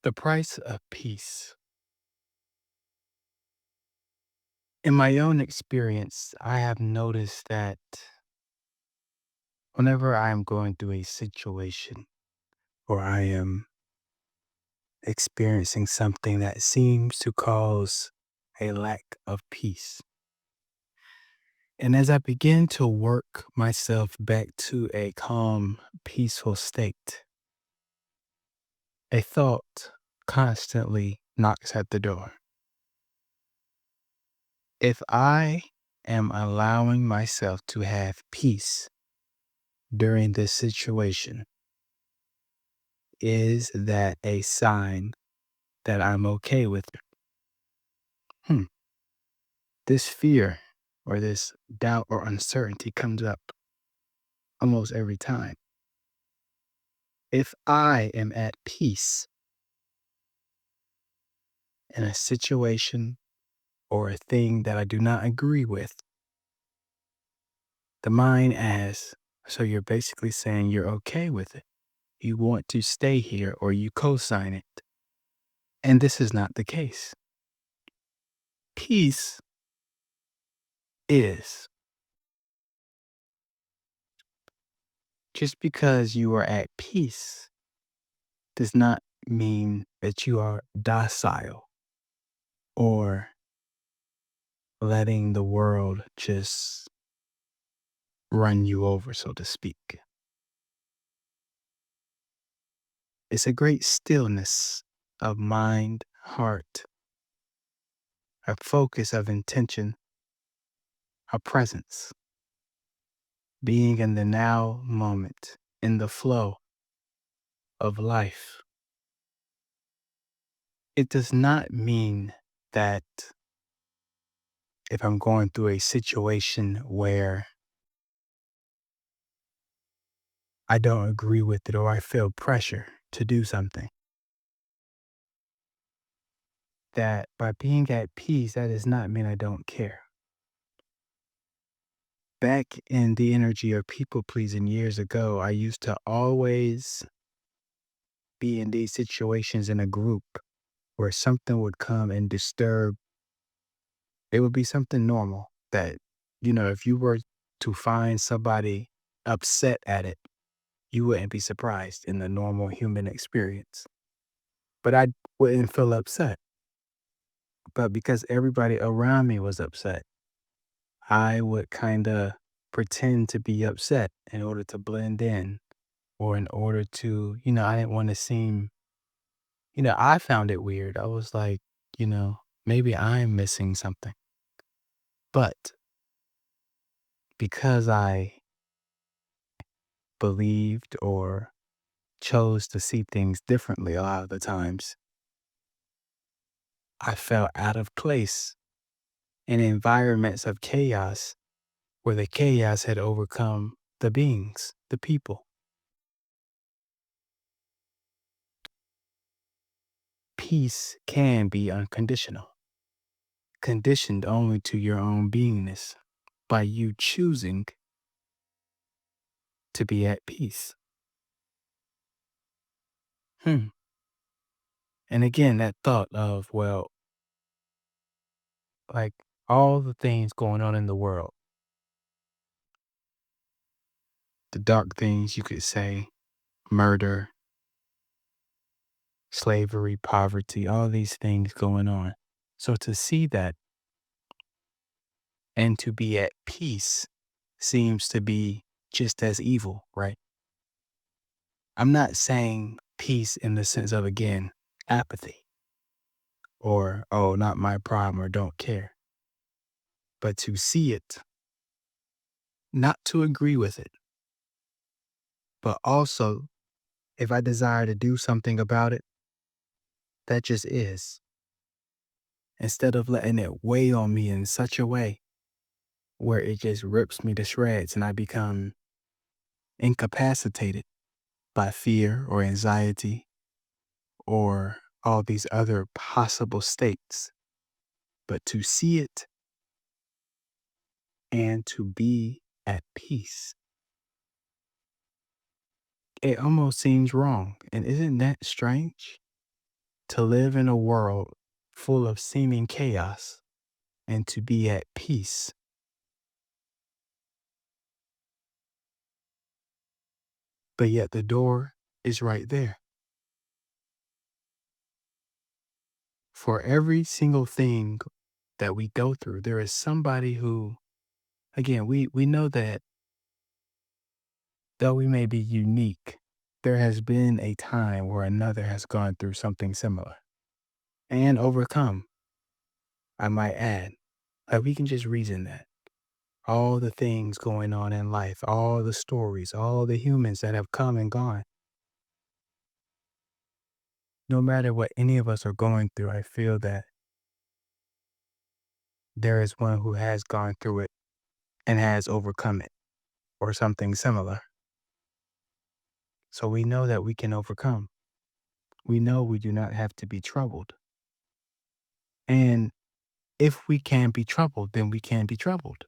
The price of peace. In my own experience, I have noticed that whenever I am going through a situation or I am experiencing something that seems to cause a lack of peace, and as I begin to work myself back to a calm, peaceful state, a thought constantly knocks at the door. If I am allowing myself to have peace during this situation, is that a sign that I'm okay with it? Hmm. This fear or this doubt or uncertainty comes up almost every time. If I am at peace in a situation or a thing that I do not agree with, the mind asks, so you're basically saying you're okay with it. You want to stay here or you co sign it. And this is not the case. Peace is just because you are at peace does not mean that you are docile or letting the world just run you over, so to speak. It's a great stillness of mind, heart, a focus of intention, a presence, being in the now moment, in the flow of life. It does not mean that if I'm going through a situation where I don't agree with it or I feel pressure to do something, that by being at peace, that does not mean I don't care. Back in the energy of people pleasing years ago, I used to always be in these situations in a group where something would come and disturb. It would be something normal that, if you were to find somebody upset at it, you wouldn't be surprised in the normal human experience. But I wouldn't feel upset. But because everybody around me was upset, I would kind of pretend to be upset in order to blend in or in order to, I didn't want to seem, I found it weird. I was like, maybe I'm missing something. But because I believed or chose to see things differently a lot of the times, I felt out of place in environments of chaos where the chaos had overcome the beings, the people. Peace can be unconditional, conditioned only to your own beingness by you choosing to be at peace. Hmm. And again, that thought of, well, like all the things going on in the world, the dark things you could say, murder, slavery, poverty, all these things going on. So to see that and to be at peace seems to be just as evil, right? I'm not saying peace in the sense of, again, apathy or, oh, not my problem or don't care, but to see it, not to agree with it, but also if I desire to do something about it, that just is, instead of letting it weigh on me in such a way where it just rips me to shreds and I become incapacitated by fear or anxiety or all these other possible states, but to see it and to be at peace. It almost seems wrong. And isn't that strange? to live in a world full of seeming chaos and to be at peace. But yet the door is right there. For every single thing that we go through, there is somebody who, again, we know that though we may be unique, there has been a time where another has gone through something similar and overcome, I might add. Like we can just reason that. All the things going on in life, all the stories, all the humans that have come and gone. No matter what any of us are going through, I feel that there is one who has gone through it and has overcome it or something similar. So we know that we can overcome. We know we do not have to be troubled. And if we can be troubled, then we can be troubled.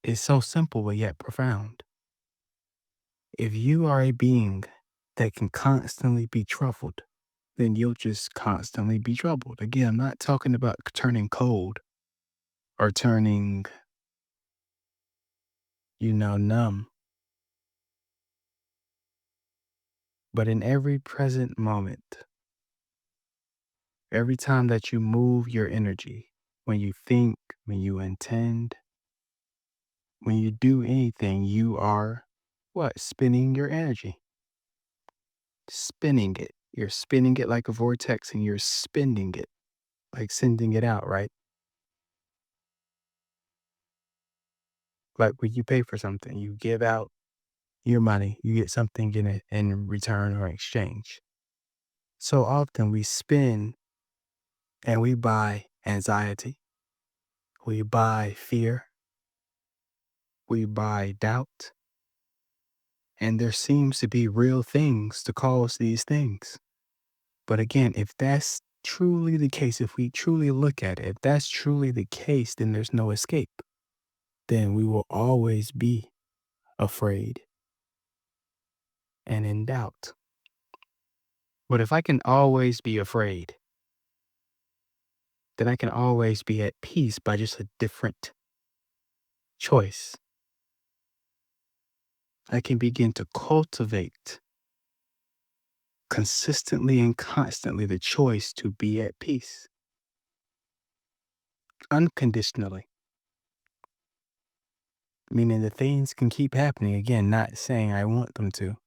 It's so simple but yet profound. If you are a being that can constantly be troubled, then you'll just constantly be troubled. Again, I'm not talking about turning cold or turning, numb, but in every present moment, every time that you move your energy, when you think, when you intend, when you do anything, you are what? Spinning your energy, spinning it. You're spinning it like a vortex and you're spinning it, like sending it out, right? Like when you pay for something, you give out your money, you get something in it in return or exchange. So often we spin and we buy anxiety, we buy fear, we buy doubt, and there seems to be real things to cause these things. But again, if that's truly the case, if we truly look at it, if that's truly the case, then there's no escape. Then we will always be afraid and in doubt. But if I can always be afraid, then I can always be at peace by just a different choice. I can begin to cultivate consistently and constantly the choice to be at peace unconditionally, meaning the things can keep happening. Again, not saying I want them to,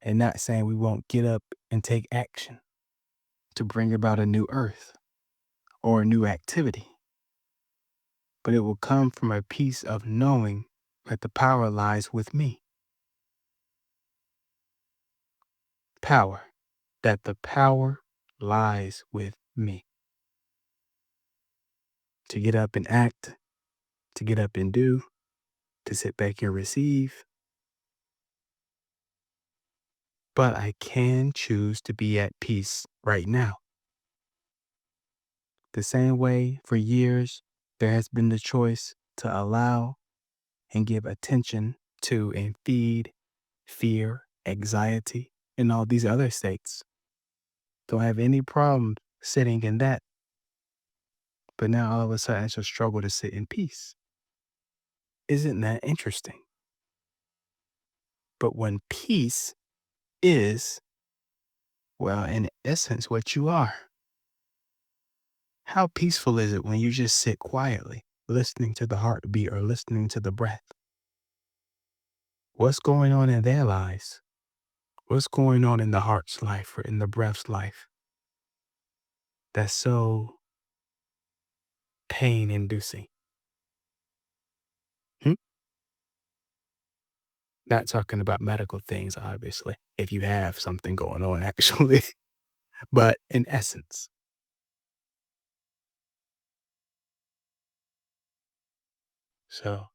and not saying we won't get up and take action to bring about a new earth or a new activity. But it will come from a piece of knowing that the power lies with me. Power. That the power lies with me. To get up and act, to get up and do, to sit back and receive. But I can choose to be at peace right now. The same way for years, there has been the choice to allow and give attention to and feed fear, anxiety, and all these other states. Don't have any problem sitting in that. But now all of a sudden it's a struggle to sit in peace. Isn't that interesting? But when peace is, well, in essence, what you are, how peaceful is it when you just sit quietly, listening to the heartbeat or listening to the breath? What's going on in their lives? What's going on in the heart's life or in the breath's life that's so pain inducing? Not talking about medical things, obviously, if you have something going on, actually, but in essence. So,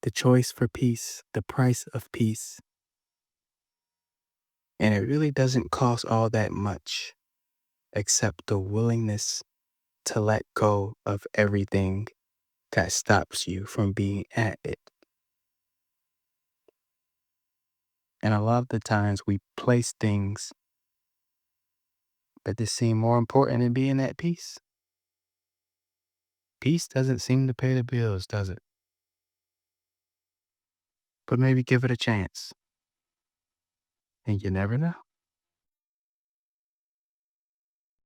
the choice for peace, the price of peace, and it really doesn't cost all that much except the willingness to let go of everything that stops you from being at it. And a lot of the times we place things that just seem more important than being at peace. Peace doesn't seem to pay the bills, does it? But maybe give it a chance. And you never know.